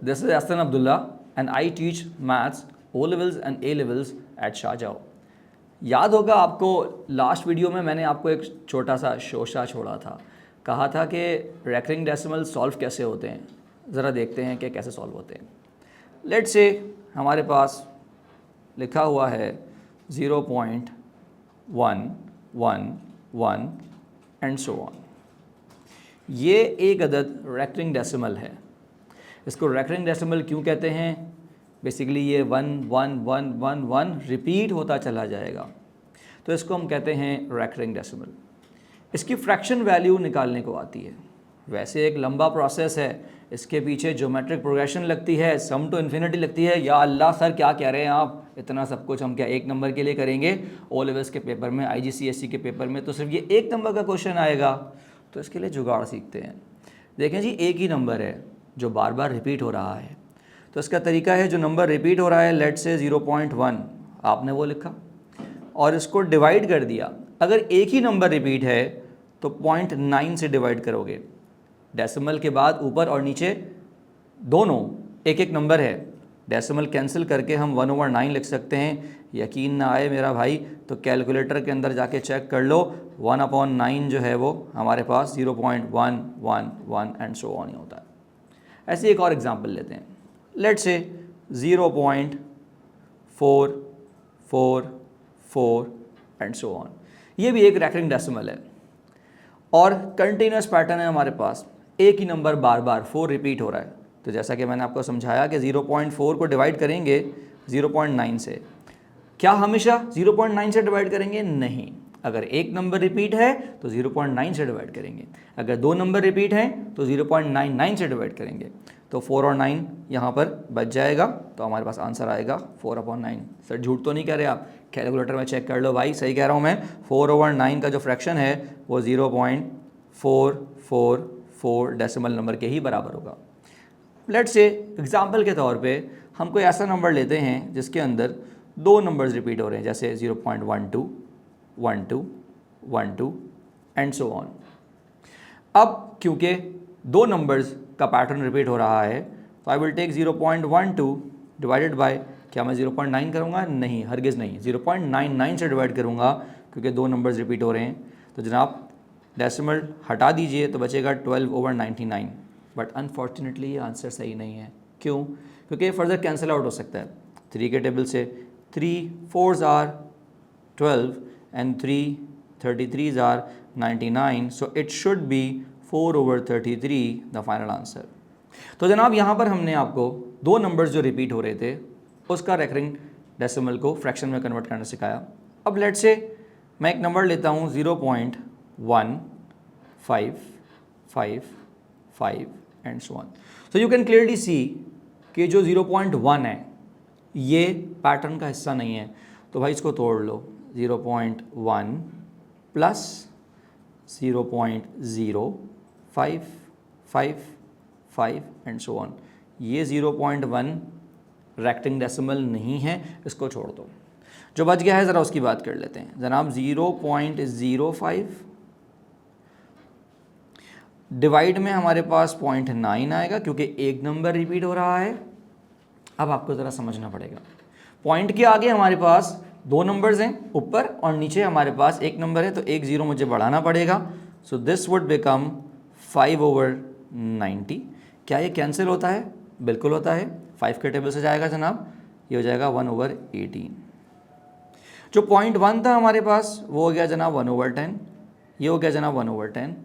this is Ahsan Abdullah and I teach maths O levels and A levels at Shahjahan. याद होगा आपको last video में मैंने आपको एक छोटा सा शोशा छोड़ा था, कहा था कि रेकरिंग डेसिमल सॉल्व कैसे होते हैं, ज़रा देखते हैं कि कैसे सॉल्व होते हैं। लेट्स से हमारे पास लिखा हुआ है 0.111 एंड सो ऑन। ये एक अदद रेकरिंग डेसिमल है। इसको रेकरिंग डेसिमल क्यों कहते हैं? बेसिकली ये 1 1 1 1 1 रिपीट होता चला जाएगा, तो इसको हम कहते हैं रेकरिंग डेसिमल। इसकी फ्रैक्शन वैल्यू निकालने को आती है। वैसे एक लंबा प्रोसेस है, इसके पीछे ज्योमेट्रिक प्रोग्रेशन लगती है, सम टू इन्फिनिटी लगती है। या अल्लाह सर क्या कह रहे हैं आप, इतना सब कुछ हम क्या एक नंबर के लिए करेंगे? ओ लेवल्स के पेपर में, IGCSE के पेपर में तो सिर्फ ये एक नंबर का क्वेश्चन आएगा। तो इसके लिए जुगाड़ सीखते हैं। देखें जी, एक ही नंबर है जो बार बार रिपीट हो रहा है, तो इसका तरीका है, जो नंबर रिपीट हो रहा है, लेट से 0.1 आपने वो लिखा और इसको डिवाइड कर दिया। अगर एक ही नंबर रिपीट है तो 0.9 से डिवाइड करोगे। डेसिमल के बाद ऊपर और नीचे दोनों एक एक नंबर है, डेसिमल कैंसिल करके हम 1/9 लिख सकते हैं। यकीन ना आए मेरा भाई तो कैलकुलेटर के अंदर जाके चेक कर लो, 1/9 जो है वो हमारे पास 0.111 एंड सो ऑन ही होता है। ऐसे एक और एग्जांपल लेते हैं, let's say 0.444 and so on. ये भी एक रेकरिंग डेसिमल है और कंटिन्यूस पैटर्न है हमारे पास, एक ही नंबर बार बार 4 रिपीट हो रहा है। तो जैसा कि मैंने आपको समझाया कि 0.4 को डिवाइड करेंगे 0.9 से। क्या हमेशा 0.9 से डिवाइड करेंगे? नहीं। अगर एक नंबर रिपीट है तो 0.9 से डिवाइड करेंगे, अगर दो नंबर रिपीट हैं तो 0.99 से डिवाइड करेंगे। तो 4 और 9 यहाँ पर बच जाएगा, तो हमारे पास आंसर आएगा 4/9। सर झूठ तो नहीं कह रहे आप? कैलकुलेटर में चेक कर लो भाई, सही कह रहा हूँ मैं। 4/9 का जो फ्रैक्शन है वो 0.444 डेसिमल नंबर के ही बराबर होगा। लेट्स से एग्जाम्पल के तौर पे हम कोई ऐसा नंबर लेते हैं जिसके अंदर दो नंबर्स रिपीट हो रहे हैं, जैसे 0.12 12 12 एंड सो ऑन। अब क्योंकि दो नंबर्स का पैटर्न रिपीट हो रहा है तो I will take 0.12 divided by, क्या मैं 0.9 करूँगा? नहीं, हरगिज़ नहीं, 0.99 से डिवाइड करूँगा क्योंकि दो नंबर्स रिपीट हो रहे हैं। तो जनाब डेसिमल हटा दीजिए तो बचेगा 12/99। बट अनफॉर्चुनेटली ये आंसर सही नहीं है। क्यों? क्योंकि फर्दर कैंसिल आउट हो सकता है। 3 के टेबल से 3 4s are 12 and 3 33s are 99, so it should be 4/33 the final answer. तो जनाब यहाँ पर हमने आपको दो नंबर्स जो रिपीट हो रहे थे उसका रेकरिंग डेसिमल को फ्रैक्शन में कन्वर्ट करना सिखाया। अब लेट से मैं एक नंबर लेता हूँ 0.1555 and so on. So you can clearly see कि जो 0.1 है ये पैटर्न का हिस्सा नहीं है, तो भाई इसको तोड़ लो। 0.1 प्लस 0.0555 एंड सो ऑन। ये 0.1 रेक्टिंग डेसिमल नहीं है, इसको छोड़ दो। जो बच गया है ज़रा उसकी बात कर लेते हैं। जनाब 0.05 डिवाइड में हमारे पास 0.9 आएगा क्योंकि एक नंबर रिपीट हो रहा है। अब आपको ज़रा समझना पड़ेगा, पॉइंट के आगे हमारे पास दो नंबर्स हैं, ऊपर और नीचे हमारे पास एक नंबर है, तो एक ज़ीरो मुझे बढ़ाना पड़ेगा। So this would become 5/90। क्या ये कैंसिल होता है? बिल्कुल होता है। 5 के टेबल से जाएगा जनाब, ये हो जाएगा 1/18। जो 0.1 था हमारे पास वो हो गया जनाब 1/10, ये हो गया जनाब 1/10,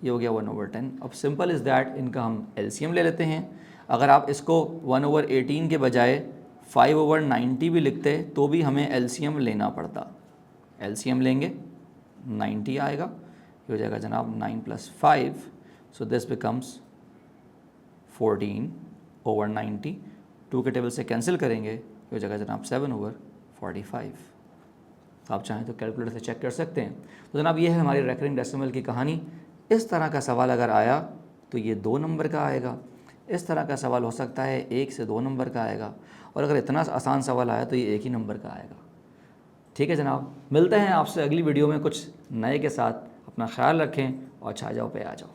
ये हो गया 1/10। अब सिंपल इज़ दैट, इनका हम LCM ले लेते हैं। अगर आप इसको 1/18 के बजाय 5/90 भी लिखते तो भी हमें LCM लेना पड़ता। LCM लेंगे 90 आएगा, ये हो जाएगा जनाब 9 + 5, सो दिस बिकम्स 14/90। 2 के टेबल से कैंसिल करेंगे, ये हो जाएगा जनाब 7/45। आप चाहें तो कैलकुलेटर से चेक कर सकते हैं। तो जनाब ये है हमारी रेकरिंग डेसिमल की कहानी। इस तरह का सवाल अगर आया तो ये 2 नंबर का आएगा, इस तरह का सवाल हो सकता है 1 से 2 नंबर का आएगा, और अगर इतना आसान सवाल आया तो ये 1 ही नंबर का आएगा। ठीक है जनाब, मिलते हैं आपसे अगली वीडियो में कुछ नए के साथ। अपना ख्याल रखें और छा जाओ पे आ जाओ।